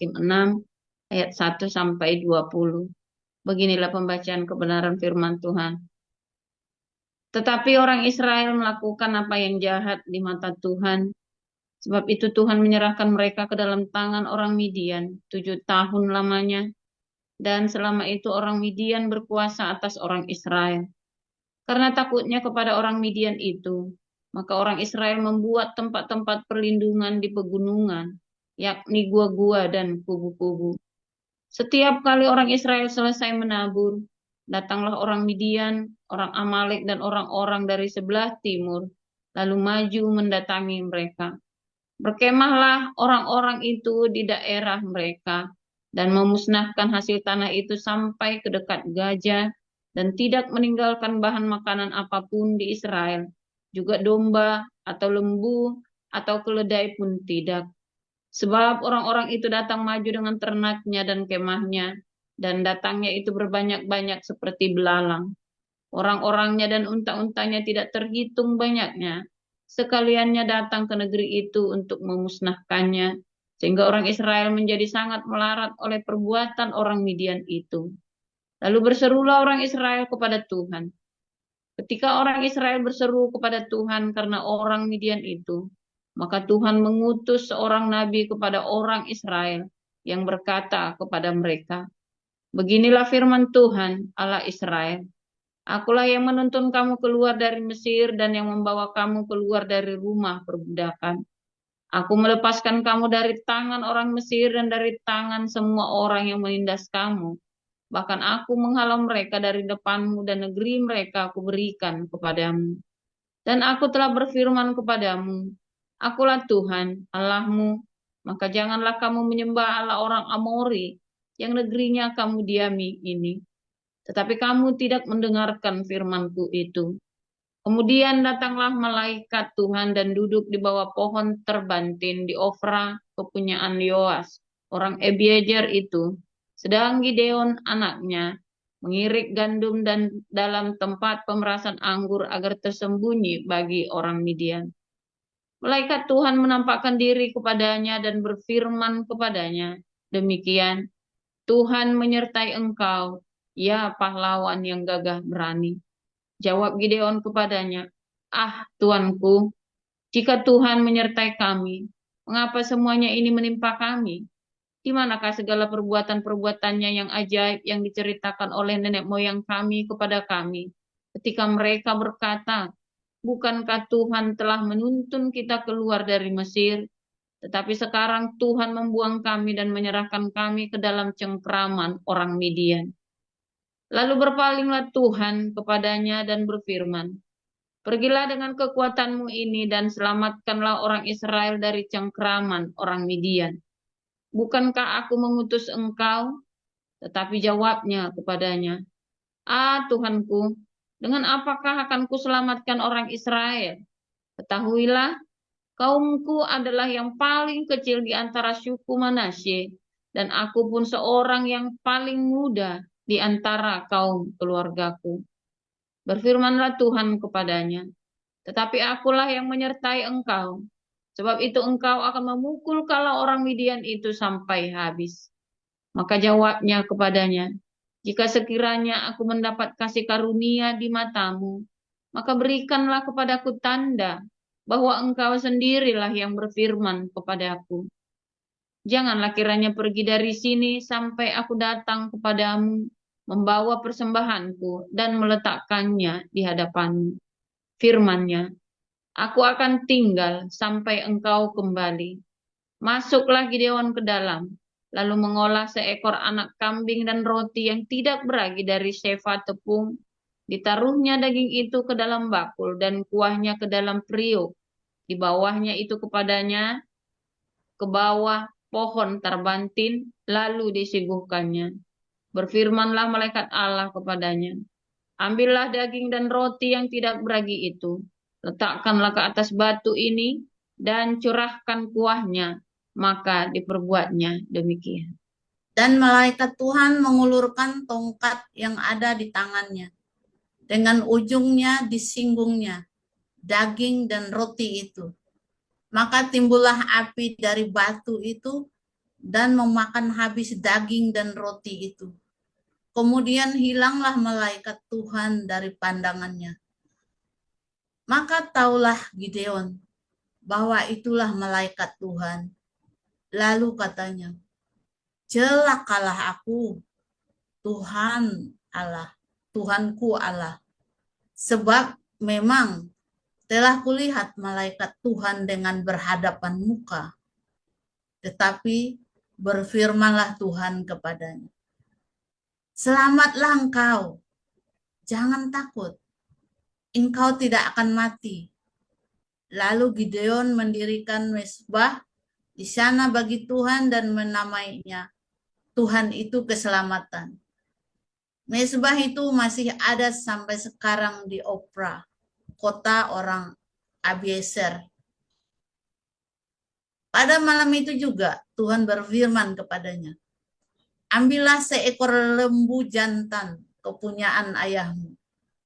Hakim 6 ayat 1 sampai 20. Beginilah pembacaan kebenaran firman Tuhan. Tetapi orang Israel melakukan apa yang jahat di mata Tuhan. Sebab itu Tuhan menyerahkan mereka ke dalam tangan orang Midian 7 tahun lamanya. Dan selama itu orang Midian berkuasa atas orang Israel. Karena takutnya kepada orang Midian itu, maka orang Israel membuat tempat-tempat perlindungan di pegunungan, yakni gua-gua dan kubu-kubu. Setiap kali orang Israel selesai menabur, datanglah orang Midian, orang Amalek, dan orang-orang dari sebelah timur, lalu maju mendatangi mereka. Berkemahlah orang-orang itu di daerah mereka, dan memusnahkan hasil tanah itu sampai ke dekat Gajah, dan tidak meninggalkan bahan makanan apapun di Israel, juga domba atau lembu atau keledai pun tidak. Sebab orang-orang itu datang maju dengan ternaknya dan kemahnya, dan datangnya itu berbanyak-banyak seperti belalang. Orang-orangnya dan unta-untanya tidak terhitung banyaknya. Sekaliannya datang ke negeri itu untuk memusnahkannya, sehingga orang Israel menjadi sangat melarat oleh perbuatan orang Midian itu. Lalu berserulah orang Israel kepada Tuhan. Ketika orang Israel berseru kepada Tuhan karena orang Midian itu, maka Tuhan mengutus seorang nabi kepada orang Israel yang berkata kepada mereka, "Beginilah firman Tuhan, Allah Israel. Akulah yang menuntun kamu keluar dari Mesir dan yang membawa kamu keluar dari rumah perbudakan. Aku melepaskan kamu dari tangan orang Mesir dan dari tangan semua orang yang menindas kamu. Bahkan aku menghalau mereka dari depanmu dan negeri mereka aku berikan kepadamu. Dan aku telah berfirman kepadamu, Akulah Tuhan, Allahmu, maka janganlah kamu menyembah Allah orang Amori, yang negerinya kamu diami ini. Tetapi kamu tidak mendengarkan firmanku itu. Kemudian datanglah malaikat Tuhan dan duduk di bawah pohon terbantin di Ofra, kepunyaan Yoas, orang Ebiezer itu. Sedang Gideon anaknya mengirik gandum dan dalam tempat pemerasan anggur agar tersembunyi bagi orang Midian. Malaikat Tuhan menampakkan diri kepadanya dan berfirman kepadanya, demikian, Tuhan menyertai engkau, ya pahlawan yang gagah berani. Jawab Gideon kepadanya, "Ah, Tuanku, jika Tuhan menyertai kami, mengapa semuanya ini menimpa kami? Di manakah segala perbuatan-perbuatannya yang ajaib yang diceritakan oleh nenek moyang kami kepada kami, ketika mereka berkata, Bukankah Tuhan telah menuntun kita keluar dari Mesir, tetapi sekarang Tuhan membuang kami dan menyerahkan kami ke dalam cengkraman orang Midian." Lalu berpalinglah Tuhan kepadanya dan berfirman, "Pergilah dengan kekuatanmu ini dan selamatkanlah orang Israel dari cengkraman orang Midian. Bukankah aku mengutus engkau?" Tetapi jawabnya kepadanya, "Ah Tuhanku, dengan apakah akan kuselamatkan orang Israel? Ketahuilah, kaumku adalah yang paling kecil di antara suku Manasye, dan aku pun seorang yang paling muda di antara kaum keluargaku." Berfirmanlah Tuhan kepadanya, "Tetapi akulah yang menyertai engkau, sebab itu engkau akan memukul kala orang Midian itu sampai habis." Maka jawabnya kepadanya, "Jika sekiranya aku mendapat kasih karunia di matamu, maka berikanlah kepadaku tanda bahwa engkau sendirilah yang berfirman kepadaku. Janganlah kiranya pergi dari sini sampai aku datang kepadamu, membawa persembahanku dan meletakkannya di hadapanmu. Firman-Nya, aku akan tinggal sampai engkau kembali." Masuklah Gideon ke dalam, lalu mengolah seekor anak kambing dan roti yang tidak beragi dari sefa tepung. Ditaruhnya daging itu ke dalam bakul dan kuahnya ke dalam periuk. Di bawahnya itu kepadanya ke bawah pohon terbantin, lalu disuguhkannya. Berfirmanlah malaikat Allah kepadanya, "Ambillah daging dan roti yang tidak beragi itu, letakkanlah ke atas batu ini, dan curahkan kuahnya." Maka diperbuatnya demikian. Dan malaikat Tuhan mengulurkan tongkat yang ada di tangannya. Dengan ujungnya disinggungnya daging dan roti itu. Maka timbullah api dari batu itu dan memakan habis daging dan roti itu. Kemudian hilanglah malaikat Tuhan dari pandangannya. Maka taulah Gideon bahwa itulah malaikat Tuhan. Lalu katanya, celakalah aku, Tuhan Allah, Tuhanku Allah. Sebab memang telah kulihat malaikat Tuhan dengan berhadapan muka. Tetapi berfirmanlah Tuhan kepadanya, selamatlah engkau, jangan takut, engkau tidak akan mati. Lalu Gideon mendirikan mezbah di sana bagi Tuhan dan menamainya Tuhan itu keselamatan. Mezbah itu masih ada sampai sekarang di Opra, kota orang Abiezer. Pada malam itu juga Tuhan berfirman kepadanya, ambillah seekor lembu jantan kepunyaan ayahmu,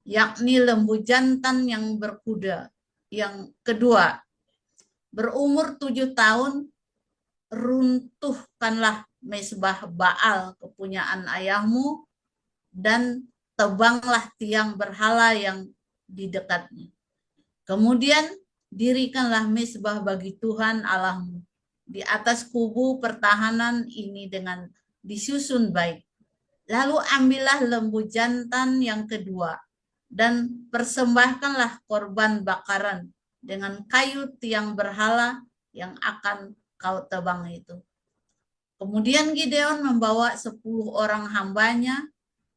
yakni lembu jantan yang berkuda. Yang kedua, berumur 7 tahun, runtuhkanlah mezbah Baal kepunyaan ayahmu dan tebanglah tiang berhala yang di dekatnya. Kemudian dirikanlah mezbah bagi Tuhan Allahmu di atas kubu pertahanan ini dengan disusun baik. Lalu ambillah lembu jantan yang kedua dan persembahkanlah korban bakaran dengan kayu tiang berhala yang akan kau tebang itu. Kemudian Gideon membawa 10 orang hambanya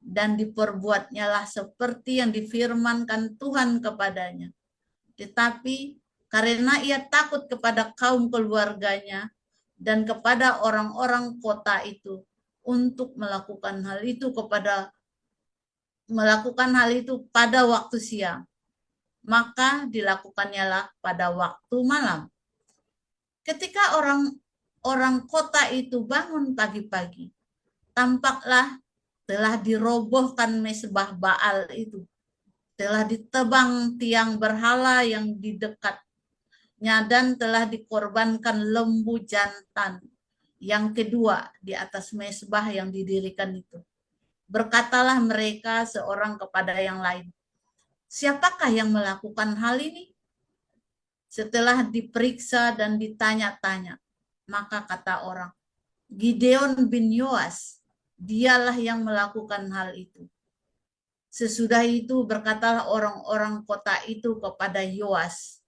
dan diperbuatnyalah seperti yang difirmankan Tuhan kepadanya. Tetapi karena ia takut kepada kaum keluarganya dan kepada orang-orang kota itu untuk melakukan hal itu pada waktu siang, maka dilakukannya lah pada waktu malam. Ketika orang kota itu bangun pagi-pagi, tampaklah telah dirobohkan mezbah Baal itu, telah ditebang tiang berhala yang di dekatnya dan telah dikorbankan lembu jantan yang kedua di atas mezbah yang didirikan itu. Berkatalah mereka seorang kepada yang lain, siapakah yang melakukan hal ini? Setelah diperiksa dan ditanya-tanya, maka kata orang, Gideon bin Yoas, dialah yang melakukan hal itu. Sesudah itu berkatalah orang-orang kota itu kepada Yoas,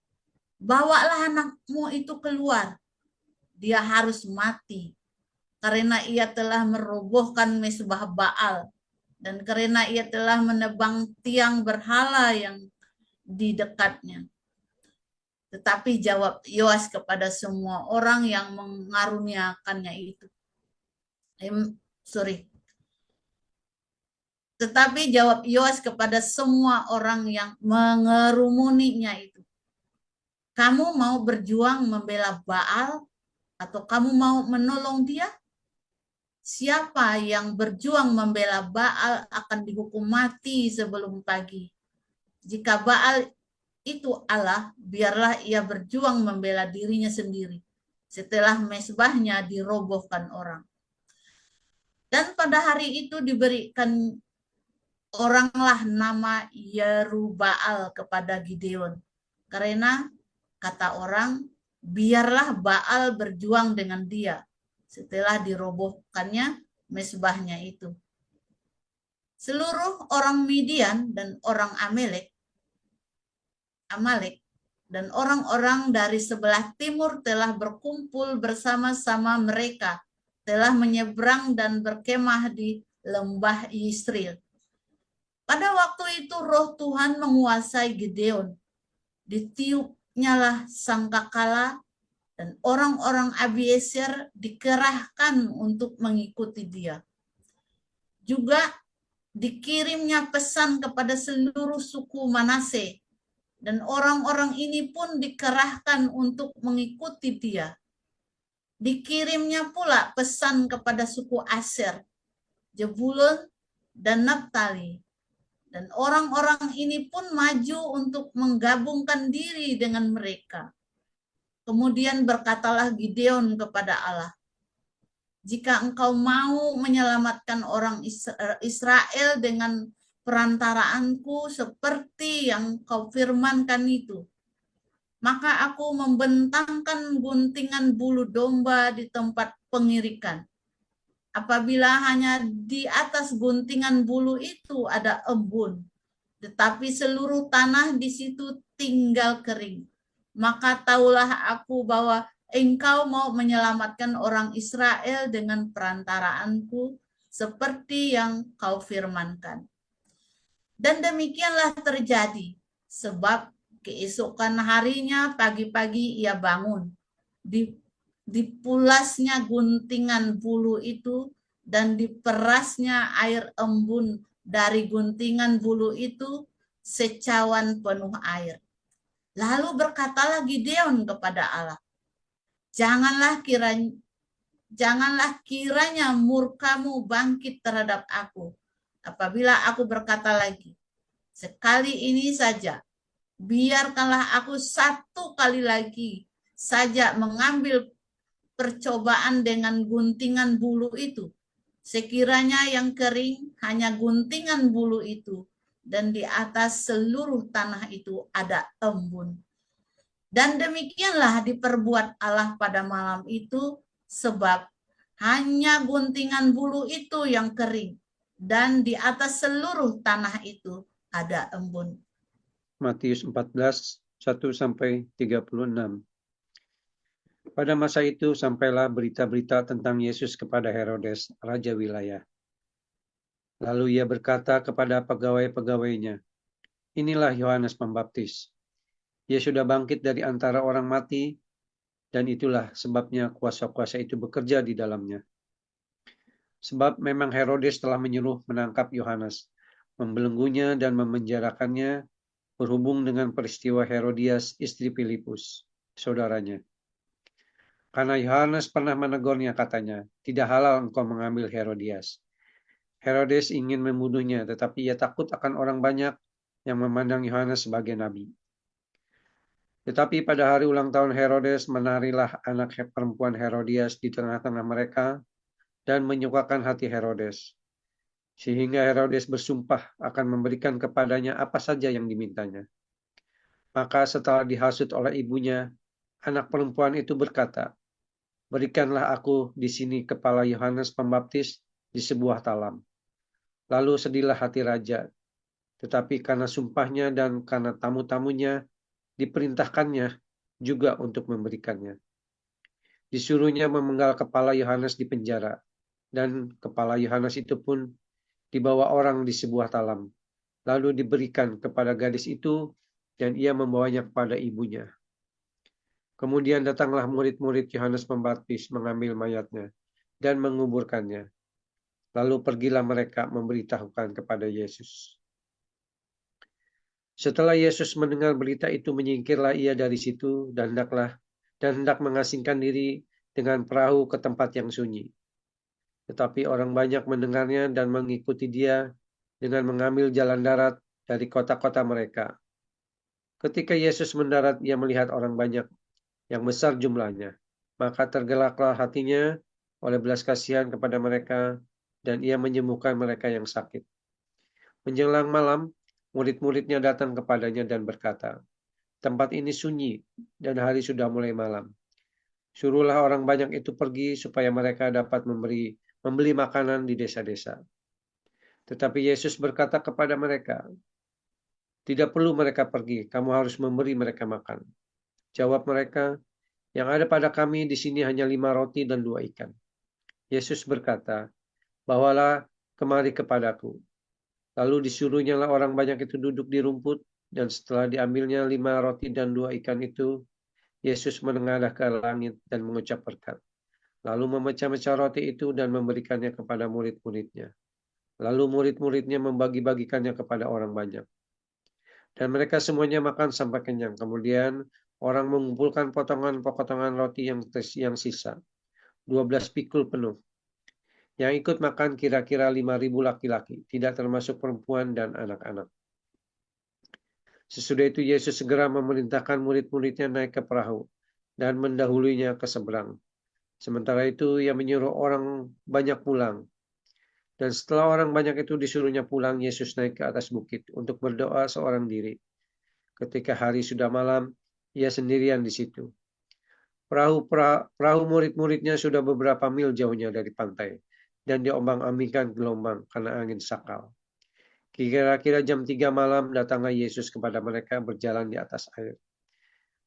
bawalah anakmu itu keluar, dia harus mati, karena ia telah merobohkan mezbah Baal, dan karena ia telah menebang tiang berhala yang di dekatnya. Tetapi jawab Yoas kepada semua orang yang mengaruniakannya itu. Tetapi jawab Yoas kepada semua orang yang mengerumuninya itu, kamu mau berjuang membela Baal atau kamu mau menolong dia? Siapa yang berjuang membela Baal akan dihukum mati sebelum pagi. Jika Baal itu Allah, biarlah ia berjuang membela dirinya sendiri setelah mezbahnya dirobohkan orang. Dan pada hari itu diberikan oranglah nama Yerubbaal kepada Gideon. Karena kata orang, biarlah Baal berjuang dengan dia setelah dirobohkannya mezbahnya itu. Seluruh orang Midian dan orang Amalek dan orang-orang dari sebelah timur telah berkumpul bersama-sama mereka, telah menyeberang dan berkemah di lembah Yisril. Pada waktu itu roh Tuhan menguasai Gideon. Ditiupnyalah sangkakala dan orang-orang Abiezer dikerahkan untuk mengikuti dia. Juga dikirimnya pesan kepada seluruh suku Manase, dan orang-orang ini pun dikerahkan untuk mengikuti dia. Dikirimnya pula pesan kepada suku Aser, Zebulun, dan Naftali. Dan orang-orang ini pun maju untuk menggabungkan diri dengan mereka. Kemudian berkatalah Gideon kepada Allah, jika engkau mau menyelamatkan orang Israel dengan perantaraanku seperti yang kau firmankan itu, maka aku membentangkan guntingan bulu domba di tempat pengirikan. Apabila hanya di atas guntingan bulu itu ada embun, tetapi seluruh tanah di situ tinggal kering, maka taulah aku bahwa engkau mau menyelamatkan orang Israel dengan perantaraanku seperti yang kau firmankan. Dan demikianlah terjadi, sebab keesokan harinya pagi-pagi ia bangun. Dipulasnya guntingan bulu itu dan diperasnya air embun dari guntingan bulu itu secawan penuh air. Lalu berkatalah Gideon kepada Allah, janganlah kiranya murkamu bangkit terhadap aku apabila aku berkata lagi, sekali ini saja, biarkanlah aku satu kali lagi saja mengambil percobaan dengan guntingan bulu itu. Sekiranya yang kering hanya guntingan bulu itu, dan di atas seluruh tanah itu ada embun. Dan demikianlah diperbuat Allah pada malam itu, sebab hanya guntingan bulu itu yang kering, dan di atas seluruh tanah itu ada embun. Matius 14, 1-36. Pada masa itu sampailah berita-berita tentang Yesus kepada Herodes, raja wilayah. Lalu ia berkata kepada pegawai-pegawainya, inilah Yohanes Pembaptis. Ia sudah bangkit dari antara orang mati, dan itulah sebabnya kuasa-kuasa itu bekerja di dalamnya. Sebab memang Herodes telah menyuruh menangkap Yohanes, membelenggunya dan memenjarakannya, berhubung dengan peristiwa Herodias istri Filipus, saudaranya. Karena Yohanes pernah menegurnya, katanya, tidak halal engkau mengambil Herodias. Herodes ingin membunuhnya, tetapi ia takut akan orang banyak yang memandang Yohanes sebagai nabi. Tetapi pada hari ulang tahun Herodes, menarilah anak perempuan Herodias di tengah-tengah mereka dan menyukakan hati Herodes. Sehingga Herodes bersumpah akan memberikan kepadanya apa saja yang dimintanya. Maka setelah dihasut oleh ibunya, anak perempuan itu berkata, berikanlah aku di sini kepala Yohanes Pembaptis di sebuah talam. Lalu sedihlah hati raja, tetapi karena sumpahnya dan karena tamu-tamunya, diperintahkannya juga untuk memberikannya. Disuruhnya memenggal kepala Yohanes di penjara, dan kepala Yohanes itu pun dibawa orang di sebuah talam, lalu diberikan kepada gadis itu, dan ia membawanya kepada ibunya. Kemudian datanglah murid-murid Yohanes Pembaptis mengambil mayatnya dan menguburkannya. Lalu pergilah mereka memberitahukan kepada Yesus. Setelah Yesus mendengar berita itu, menyingkirlah ia dari situ dan hendak mengasingkan diri dengan perahu ke tempat yang sunyi. Tetapi orang banyak mendengarnya dan mengikuti dia dengan mengambil jalan darat dari kota-kota mereka. Ketika Yesus mendarat, ia melihat orang banyak yang besar jumlahnya. Maka tergeraklah hatinya oleh belas kasihan kepada mereka, dan ia menyembuhkan mereka yang sakit. Menjelang malam, murid-muridnya datang kepadanya dan berkata, tempat ini sunyi dan hari sudah mulai malam. Suruhlah orang banyak itu pergi supaya mereka dapat membeli makanan di desa-desa. Tetapi Yesus berkata kepada mereka, tidak perlu mereka pergi, kamu harus memberi mereka makan. Jawab mereka, yang ada pada kami di sini hanya 5 roti dan 2 ikan. Yesus berkata, bawalah kemari kepadaku. Lalu disuruhnya orang banyak itu duduk di rumput, dan setelah diambilnya 5 roti dan 2 ikan itu, Yesus menengadah ke langit dan mengucap berkat. Lalu memecah-mecah roti itu dan memberikannya kepada murid-muridnya. Lalu murid-muridnya membagi-bagikannya kepada orang banyak. Dan mereka semuanya makan sampai kenyang. Kemudian orang mengumpulkan potongan-potongan roti yang sisa, 12 pikul penuh. Yang ikut makan kira-kira 5.000 laki-laki, tidak termasuk perempuan dan anak-anak. Sesudah itu Yesus segera memerintahkan murid-muridnya naik ke perahu dan mendahulunya ke seberang, Sementara itu ia menyuruh orang banyak pulang. Dan setelah orang banyak itu disuruhnya pulang, Yesus naik ke atas bukit untuk berdoa seorang diri. Ketika hari sudah malam, ia sendirian di situ. Perahu murid-muridnya sudah beberapa mil jauhnya dari pantai, dan diombang-ambingkan gelombang karena angin sakal. Kira-kira jam 3 malam datanglah Yesus kepada mereka berjalan di atas air.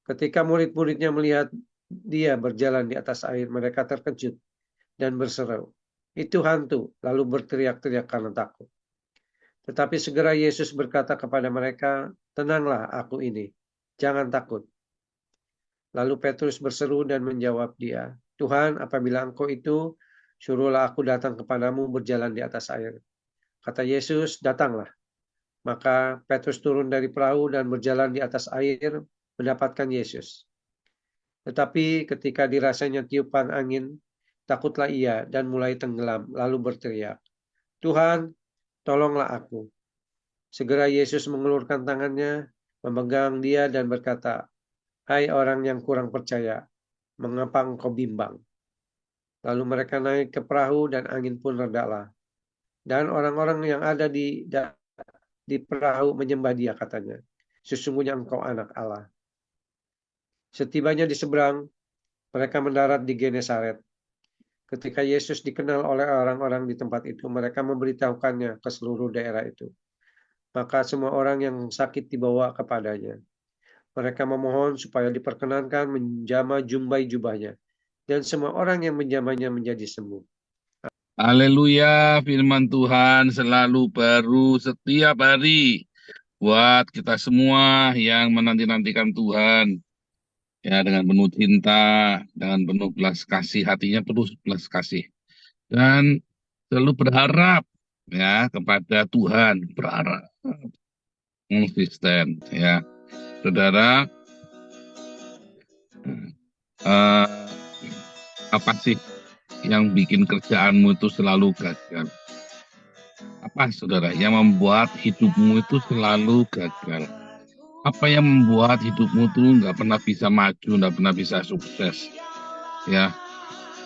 Ketika murid-muridnya melihat dia berjalan di atas air, mereka terkejut dan berseru, "Itu hantu," lalu berteriak-teriak karena takut. Tetapi segera Yesus berkata kepada mereka, "Tenanglah, aku ini, jangan takut." Lalu Petrus berseru dan menjawab dia, "Tuhan, apabila Engkau itu, suruhlah aku datang kepadamu berjalan di atas air." Kata Yesus, "Datanglah." Maka Petrus turun dari perahu dan berjalan di atas air mendapatkan Yesus. Tetapi ketika dirasanya tiupan angin, takutlah ia dan mulai tenggelam, lalu berteriak, "Tuhan, tolonglah aku." Segera Yesus mengulurkan tangannya, memegang dia dan berkata, "Hai orang yang kurang percaya, mengapa engkau bimbang?" Lalu mereka naik ke perahu dan angin pun redalah. Dan orang-orang yang ada di perahu menyembah dia, katanya, "Sesungguhnya engkau anak Allah." Setibanya di seberang, mereka mendarat di Genesaret. Ketika Yesus dikenal oleh orang-orang di tempat itu, mereka memberitahukannya ke seluruh daerah itu. Maka semua orang yang sakit dibawa kepadanya. Mereka memohon supaya diperkenankan menjamah jumbai jubahnya. Dan semua orang yang menjamahnya menjadi sembuh. Haleluya, firman Tuhan selalu baru setiap hari buat kita semua yang menanti-nantikan Tuhan. Ya, dengan penuh cinta, dengan penuh belas kasih, hatinya penuh belas kasih. Dan selalu berharap ya kepada Tuhan, berharap konsisten ya. Saudara, apa sih yang bikin kerjaanmu itu selalu gagal? Apa saudara yang membuat hidupmu itu selalu gagal? Apa yang membuat hidupmu tuh nggak pernah bisa maju, nggak pernah bisa sukses? Ya,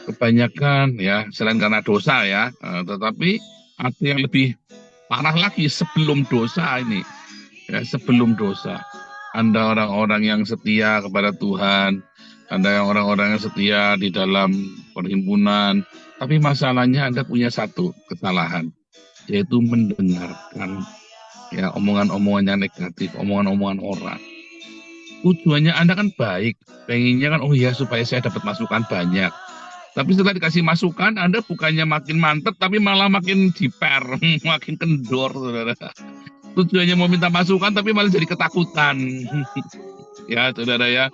kebanyakan ya selain karena dosa ya, tetapi ada yang lebih parah lagi sebelum dosa ini. Ya, sebelum dosa, Anda orang-orang yang setia kepada Tuhan, Anda yang orang-orang yang setia di dalam perhimpunan, tapi masalahnya Anda punya satu kesalahan, yaitu mendengarkan ya omongan-omongan yang negatif, omongan-omongan orang. Tujuannya Anda kan baik, pengennya kan oh ya supaya saya dapat masukan banyak. Tapi setelah dikasih masukan, Anda bukannya makin mantep, tapi malah makin jiper, makin kendor, saudara. Tujuannya mau minta masukan, tapi malah jadi ketakutan. Ya, saudara ya.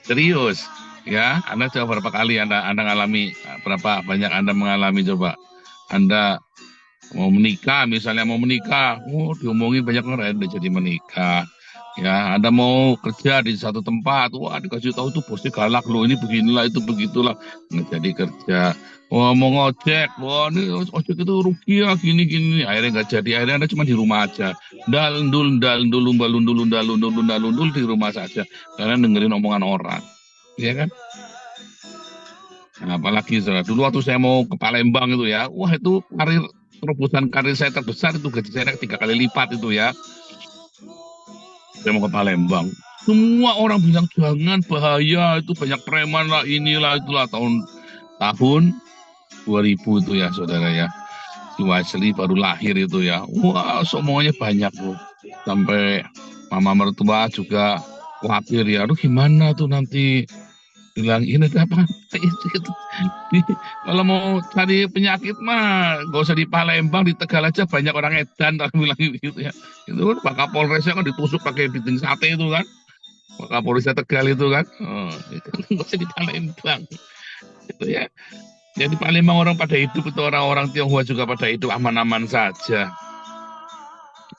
Serius, ya. Anda coba berapa kali Anda ngalami, berapa banyak Anda mengalami coba. Anda mau menikah, misalnya mau menikah, diomongin banyak orang udah jadi menikah. Ya, Anda mau kerja di satu tempat, wah dikasih tahu tuh bosnya galak loh, ini beginilah itu begitulah, nggak jadi kerja. Wah mau ngojek, wah ini ojek itu rugi ya gini, akhirnya nggak jadi, akhirnya Anda cuma di rumah aja, ndul di rumah saja, karena dengerin omongan orang, ya kan? Nah, apalagi saudara, dulu waktu saya mau ke Palembang itu ya, wah itu terobosan karir saya terbesar itu gaji saya 3 kali lipat itu ya. Saya mau ke Palembang, semua orang bilang jangan bahaya, itu banyak preman lah, inilah itulah. Tahun 2000 itu ya saudara ya, si Wesley baru lahir itu ya, wah semuanya banyak loh, sampai mama mertua juga khawatir ya, aduh gimana tuh nanti, bilang ini apa itu. Kalau mau cari penyakit mah gak usah di Palembang, di Tegal aja banyak orang edan, tak bilang gitu ya. Itu Pak Kapolresnya kan ditusuk pakai biting sate itu kan, Pak Kapolresnya Tegal itu kan, itu gak usah di Palembang itu ya. Jadi Palembang orang pada hidup itu, orang-orang Tionghoa juga pada hidup aman-aman saja.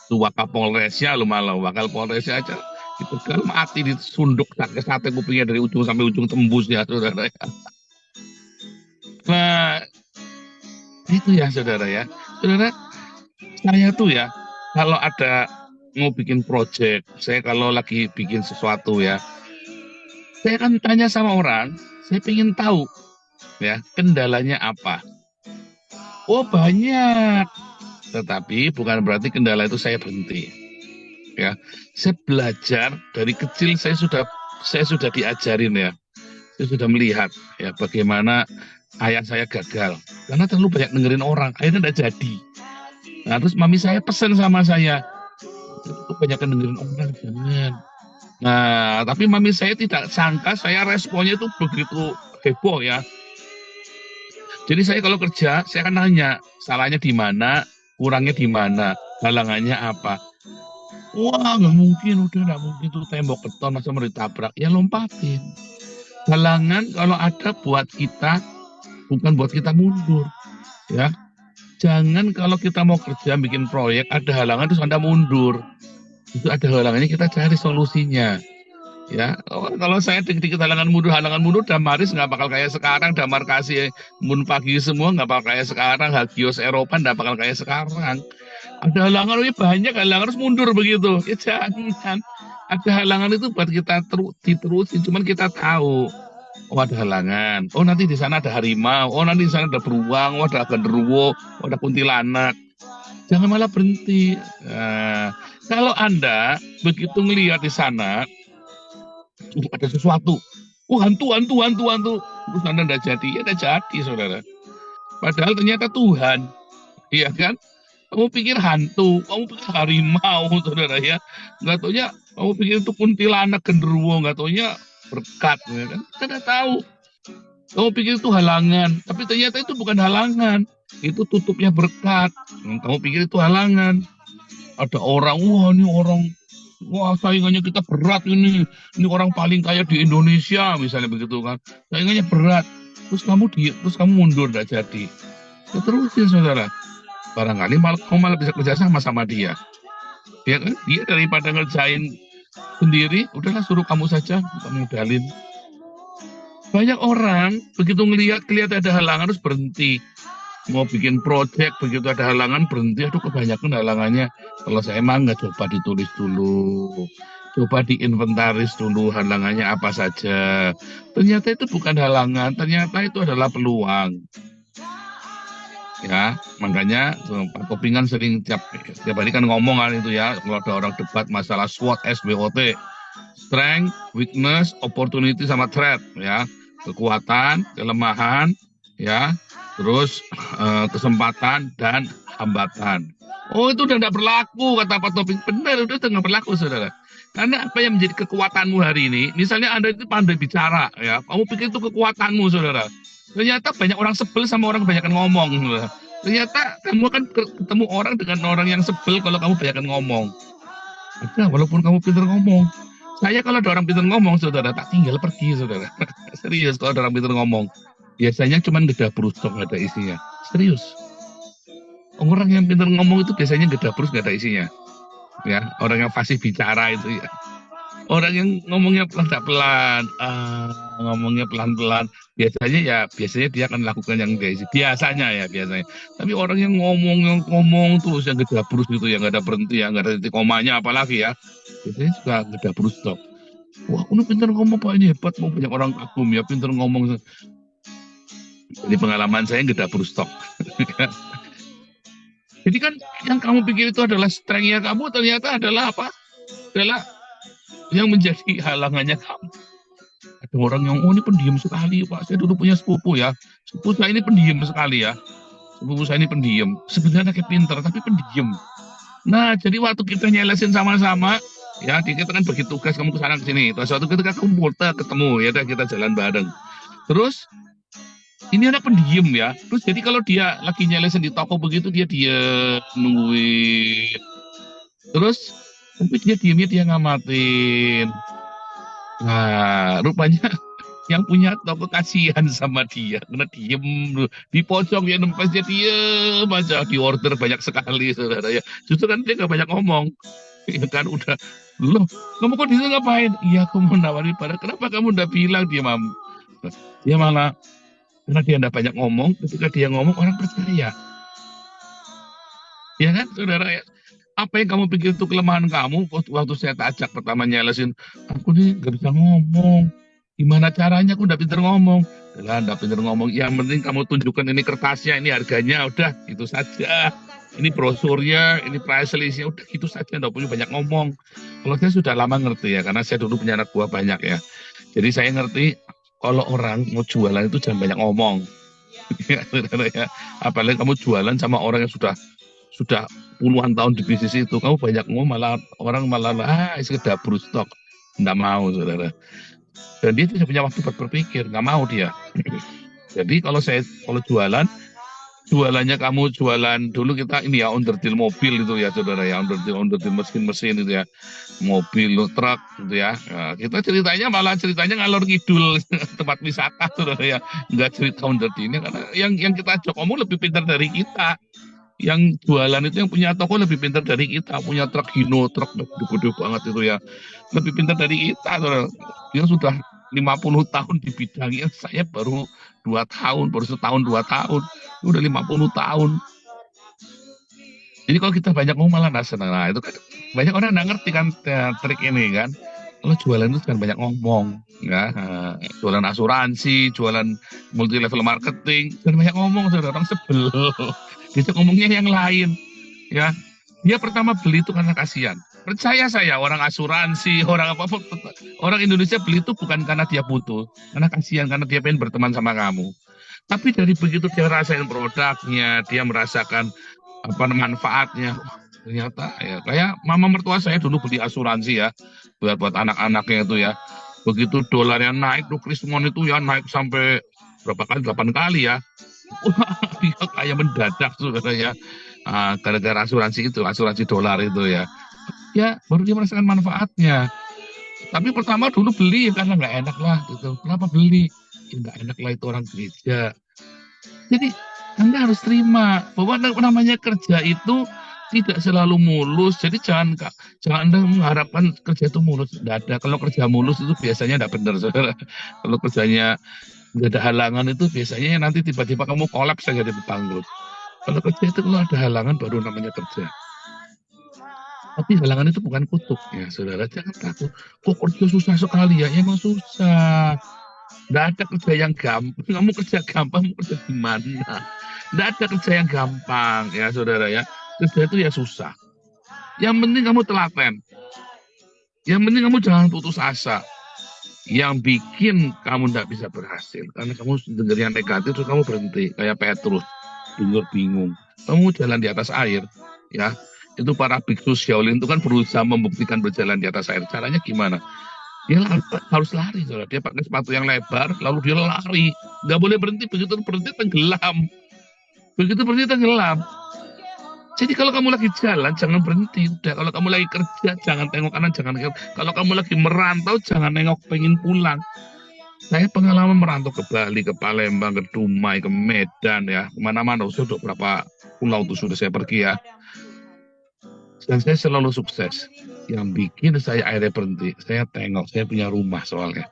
Itu Wakapolresnya lu malah, Wakal Polresnya aja itu kan mati disunduk sate kupingnya dari ujung sampai ujung tembus ya saudara. Nah itu ya saudara ya. Saudara, saya tuh ya kalau ada mau bikin project, saya kalau lagi bikin sesuatu ya, Saya akan tanya sama orang, saya pengen tahu ya kendalanya apa. Oh banyak, tetapi bukan berarti kendala itu saya berhenti. Ya, saya belajar dari kecil, saya sudah diajarin ya, saya sudah melihat ya bagaimana ayah saya gagal karena terlalu banyak dengerin orang, akhirnya tidak jadi. Nah, terus mami saya pesan sama saya, itu banyak dengerin orang, jangan. Nah, tapi mami saya tidak sangka saya responnya itu begitu heboh ya. Jadi saya kalau kerja, saya akan nanya, salahnya di mana, kurangnya di mana, halangannya apa. Wah, nggak mungkin, udah nggak mungkin tuh tembok beton masa mau ditabrak. Ya lompatin. Halangan kalau ada buat kita, bukan buat kita mundur. Ya, jangan kalau kita mau kerja bikin proyek, ada halangan terus Anda mundur. Itu ada halangannya, kita cari solusinya. Ya, kalau saya dikit-dikit halangan mundur, Damaris nggak bakal kayak sekarang, Damar kasih Mun Pagi semua nggak bakal kayak sekarang, Hagios Eropa nggak bakal kayak sekarang. Ada halangan, banyak halangan harus mundur begitu. Ya jangan. Ada halangan itu buat kita diterusin, cuman kita tahu. Oh ada halangan. Oh nanti di sana ada harimau. Oh nanti di sana ada beruang. Oh ada genderuwo. Oh ada kuntilanak. Jangan malah berhenti. Nah, kalau Anda begitu melihat di sana, ada sesuatu. Oh hantu. Terus Anda tidak jadi, ya tidak jadi saudara. Padahal ternyata Tuhan, iya kan? Kamu pikir hantu, kamu pikir harimau saudara ya. Nggak taunya, kamu pikir itu kuntilanak genderuwo, nggak taunya berkat, ya kan? Kita tidak tahu. Kamu pikir itu halangan, tapi ternyata itu bukan halangan. Itu tutupnya berkat. Kamu pikir itu halangan. Ada orang, wah saingannya kita berat ini orang paling kaya di Indonesia misalnya begitu kan, saingannya berat, terus kamu mundur tidak jadi, ya terusin saudara, barangkali kamu malah bisa kerja sama dia, ya kan, dia daripada ngerjain sendiri, udahlah suruh kamu saja, kamu modalin. Banyak orang begitu kelihatan ada halangan harus berhenti. Mau bikin project begitu ada halangan berhenti, aduh kebanyakan halangannya. Kalau saya emang nggak coba ditulis dulu, coba diinventaris dulu halangannya apa saja. Ternyata itu bukan halangan, ternyata itu adalah peluang. Ya, makanya Pak Kopingan sering tiap hari kan ngomong kan itu ya, kalau ada orang debat masalah SWOT, SWOT, strength, weakness, opportunity sama threat ya, kekuatan, kelemahan, ya. Terus kesempatan dan hambatan. Oh itu udah tidak berlaku kata Pak Topik. Benar, udah tidak berlaku saudara. Karena apa yang menjadi kekuatanmu hari ini, misalnya Anda itu pandai bicara, ya, kamu pikir itu kekuatanmu saudara. Ternyata banyak orang sebel sama orang kebanyakan ngomong. Saudara. Ternyata kamu akan ketemu orang dengan orang yang sebel kalau kamu kebanyakan ngomong. Ada, walaupun kamu pintar ngomong. Saya kalau ada orang pintar ngomong saudara, tak tinggal pergi saudara. Serius kalau ada orang pintar ngomong. Biasanya cuma geda brustok nggak ada isinya. Serius. Orang yang pintar ngomong itu biasanya geda brus nggak ada isinya. Ya, orang yang fasih bicara itu ya. Orang yang ngomongnya pelan-pelan, ngomongnya pelan-pelan. Biasanya dia akan lakukan yang dia isi. Biasanya. Tapi orang yang ngomong terus yang geda brus gitu ya, nggak ada berhenti ya, nggak ada titik komanya apalagi ya. Biasanya suka geda brustok. Wah, aku pintar ngomong Pak, ini hebat, mau banyak orang kagum ya, pintar ngomong. Jadi pengalaman saya nggak dapur stok. Jadi kan yang kamu pikir itu adalah strength-nya kamu, ternyata adalah apa? Adalah yang menjadi halangannya kamu. Ada orang yang, ini pendiam sekali Pak. Saya dulu punya sepupu ya. Sepupu saya ini pendiam sekali ya. Sepupu saya ini pendiam. Sebenarnya kayak pinter, tapi pendiam. Nah, jadi waktu kita nyelesin sama-sama, ya kita kan bagi tugas, kamu kesana kesini. Terus waktu kita ketemu, ya kita jalan bareng. Terus ini anak pendiam ya. Terus jadi kalau dia lagi nyelesin di toko begitu, dia nungguin. Terus tapi dia ngamatin. Nah, rupanya yang punya toko kasihan sama dia karena diem di pojok ya, nempes dia diem aja, di order banyak sekali saudara ya. Justru kan dia nggak banyak ngomong. Ya kan udah, loh kamu kok di sini ngapain? Iya aku mau nawarin pada, kenapa kamu udah bilang? Dia malah karena dia tidak banyak ngomong, ketika dia ngomong orang percaya. Ya kan, saudara ya? Apa yang kamu pikir itu kelemahan kamu, waktu saya tak ajak pertama nyelesin, aku nih gak bisa ngomong. Gimana caranya? Aku udah pinter ngomong. Lah, udah pinter ngomong. Yang penting kamu tunjukkan ini kertasnya, ini harganya, udah gitu saja. Ini brosurnya, ini price listnya, udah gitu saja. Nggak perlu banyak ngomong. Kalau saya sudah lama ngerti ya, karena saya dulu punya anak buah banyak ya. Jadi saya ngerti kalau orang mau jualan itu jangan banyak ngomong. Ya, saudara ya. Apalagi kamu jualan sama orang yang sudah puluhan tahun di bisnis itu, kamu banyak ngomong malah orang malah sekedar brustok. Nggak mau, saudara. Dan dia tidak punya waktu buat berpikir, nggak mau dia. Jadi kalau jualannya kamu jualan dulu kita ini ya onderdil mobil itu ya saudara ya, onderdil mesin-mesin itu ya, mobil truk gitu ya. Nah, kita ceritanya ngalor ngidul tempat wisata saudara ya, nggak cerita onderdilnya karena yang kita ajak ngomong lebih pintar dari kita. Yang jualan itu yang punya toko lebih pintar dari kita, punya truk Hino, truk gede banget itu ya, lebih pintar dari kita saudara. Dia sudah 50 tahun di bidangnya, saya baru 2 tahun, baru setahun 2 tahun, udah 50 tahun. Jadi kalau kita banyak ngomong malah nggak senang. Nah, itu kan banyak orang nggak ngerti kan trik ini kan. Kalau jualan itu kan banyak ngomong, ya. Jualan asuransi, jualan multi level marketing, dan banyak ngomong, saudara, orang sebel. Dia ngomongnya yang lain, ya. Dia pertama beli itu karena kasihan. Percaya saya, orang asuransi, orang apapun, orang Indonesia beli itu bukan karena dia butuh, karena kasihan, karena dia pengen berteman sama kamu. Tapi dari begitu dia rasain produknya, dia merasakan apa manfaatnya. Wah, ternyata ya kayak mama mertua saya dulu beli asuransi ya buat anak-anaknya itu ya. Begitu dolarnya naik tuh Krismon itu ya naik sampai berapa kali, 8 kali ya. Wah, dia kayak mendadak saudara ya. Gara-gara asuransi dolar itu ya. Ya baru dia merasakan manfaatnya. Tapi pertama dulu beli ya karena nggak enak lah gitu. Kenapa beli? Ya nggak enak lah itu orang gereja. Jadi Anda harus terima bahwa namanya kerja itu tidak selalu mulus. Jadi jangan Anda mengharapkan kerja itu mulus. Tidak ada. Kalau kerja mulus itu biasanya tidak benar, saudara. Kalau kerjanya nggak ada halangan itu biasanya nanti tiba-tiba kamu kolaps saja di bangkrut. Kalau kerja itu kalau ada halangan baru namanya kerja. Tapi halangan itu bukan kutuk ya, saudara. Jangan takut. Kok kerja susah sekali ya? Emang susah. Nggak ada kerja yang gampang. Kamu kerja gampang, mau kerja gimana? Nggak ada kerja yang gampang ya saudara ya. Kerja itu ya susah. Yang penting kamu telaten. Yang penting kamu jangan putus asa. Yang bikin kamu nggak bisa berhasil karena kamu dengar yang negatif terus kamu berhenti kayak Petrus, dengar bingung. Kamu jalan di atas air, ya. Itu para biksu Shaolin itu kan berusaha membuktikan berjalan di atas air. Caranya gimana? Dia harus lari, saudara. Dia pakai sepatu yang lebar, lalu dia lari. Nggak boleh berhenti, begitu berhenti tenggelam. Begitu berhenti tenggelam. Jadi kalau kamu lagi jalan, jangan berhenti. Udah, kalau kamu lagi kerja, jangan tengok kanan, jangan tengok. Kalau kamu lagi merantau, jangan nengok pengen pulang. Saya pengalaman merantau ke Bali, ke Palembang, ke Dumai, ke Medan, ya. Kemana-mana, sudah berapa pulau itu sudah saya pergi ya. Dan saya selalu sukses. Yang bikin saya akhirnya berhenti, saya tengok, saya punya rumah soalnya.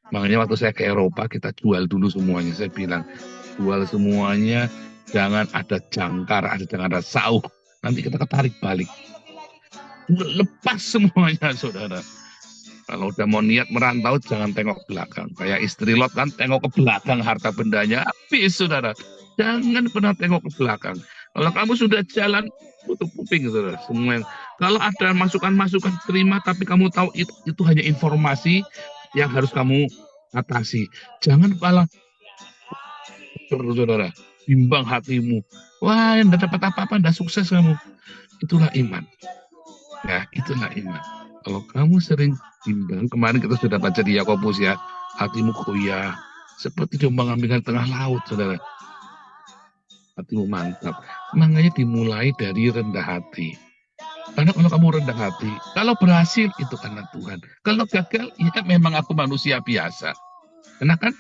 Makanya waktu saya ke Eropa, kita jual dulu semuanya. Saya bilang, jual semuanya, jangan ada jangkar, jangan ada sauh. Nanti kita ketarik balik. Lepas semuanya, saudara. Kalau udah mau niat merantau, jangan tengok belakang. Kayak istri Lot kan, tengok ke belakang harta bendanya, habis, saudara. Jangan pernah tengok ke belakang. Kalau kamu sudah jalan, tutup kuping, saudara. Semua kalau ada masukan-masukan terima, tapi kamu tahu itu hanya informasi yang harus kamu atasi. Jangan malah, saudara, bimbang hatimu. Wah, tidak dapat apa-apa, tidak sukses kamu. Itulah iman. Ya, itulah iman. Kalau kamu sering bimbang, kemarin kita sudah baca di Yakobus ya, hatimu goyah, seperti diombang-ambingkan tengah laut, saudara. Hatimu mantap. Makanya dimulai dari rendah hati. Karena kalau kamu rendah hati, kalau berhasil itu karena Tuhan. Kalau gagal, ya memang aku manusia biasa. Karena kan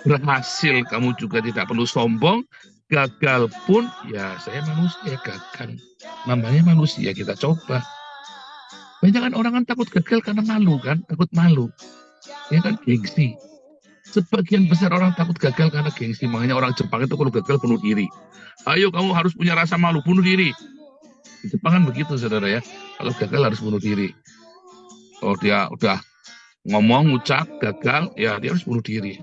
berhasil kamu juga tidak perlu sombong. Gagal pun, ya saya manusia gagal. Namanya manusia, kita coba. Banyak kan orang kan takut gagal karena malu kan, takut malu. Ya kan, gengsi. Sebagian besar orang takut gagal karena gengsi. Makanya orang Jepang itu kalau gagal bunuh diri. Ayo kamu harus punya rasa malu, bunuh diri. Di Jepang kan begitu, saudara ya. Kalau gagal harus bunuh diri. Kalau dia udah ngomong, ngucap, gagal, ya dia harus bunuh diri.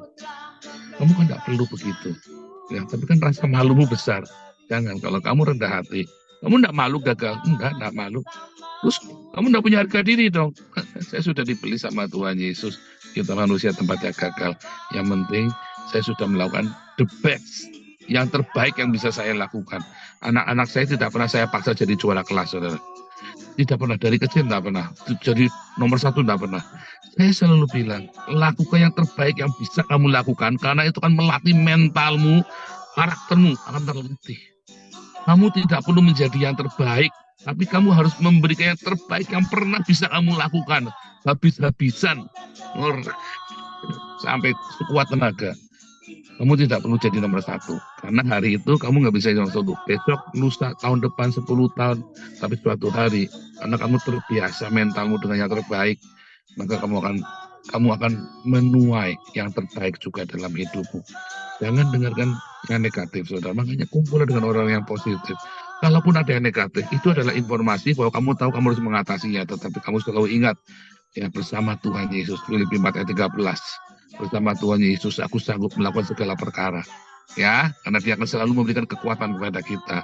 Kamu kan nggak perlu begitu. Ya, tapi kan rasa malumu besar. Jangan, kalau kamu rendah hati, kamu nggak malu gagal, enggak malu. Terus kamu nggak punya harga diri dong. Saya sudah dibeli sama Tuhan Yesus. Kita manusia tempatnya gagal. Yang penting saya sudah melakukan the best, yang terbaik yang bisa saya lakukan. Anak-anak saya tidak pernah saya paksa jadi juara kelas, saudara. Tidak pernah, dari kecil tidak pernah. Jadi nomor 1 tidak pernah. Saya selalu bilang, lakukan yang terbaik yang bisa kamu lakukan, karena itu kan melatih mentalmu, karaktermu akan terlatih. Kamu tidak perlu menjadi yang terbaik, tapi kamu harus memberikan yang terbaik yang pernah bisa kamu lakukan. Habis-habisan. Sampai sekuat tenaga. Kamu tidak perlu jadi nomor 1. Karena hari itu kamu nggak bisa jadi nomor 1. Besok, lusa, tahun depan, 10 tahun. Tapi suatu hari, karena kamu terbiasa mentalmu dengan yang terbaik, maka kamu akan menuai yang terbaik juga dalam hidupmu. Jangan dengarkan yang negatif, saudara. Makanya kumpul dengan orang yang positif. Kalaupun ada yang negatif, itu adalah informasi bahwa kamu tahu kamu harus mengatasinya. Tetapi kamu selalu ingat, ya, bersama Tuhan Yesus, Filipi 4 ayat 13. Bersama Tuhan Yesus, aku sanggup melakukan segala perkara. Ya, karena dia akan selalu memberikan kekuatan kepada kita.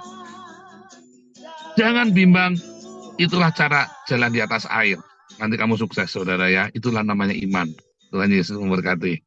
Jangan bimbang, itulah cara jalan di atas air. Nanti kamu sukses, saudara ya. Itulah namanya iman. Tuhan Yesus memberkati.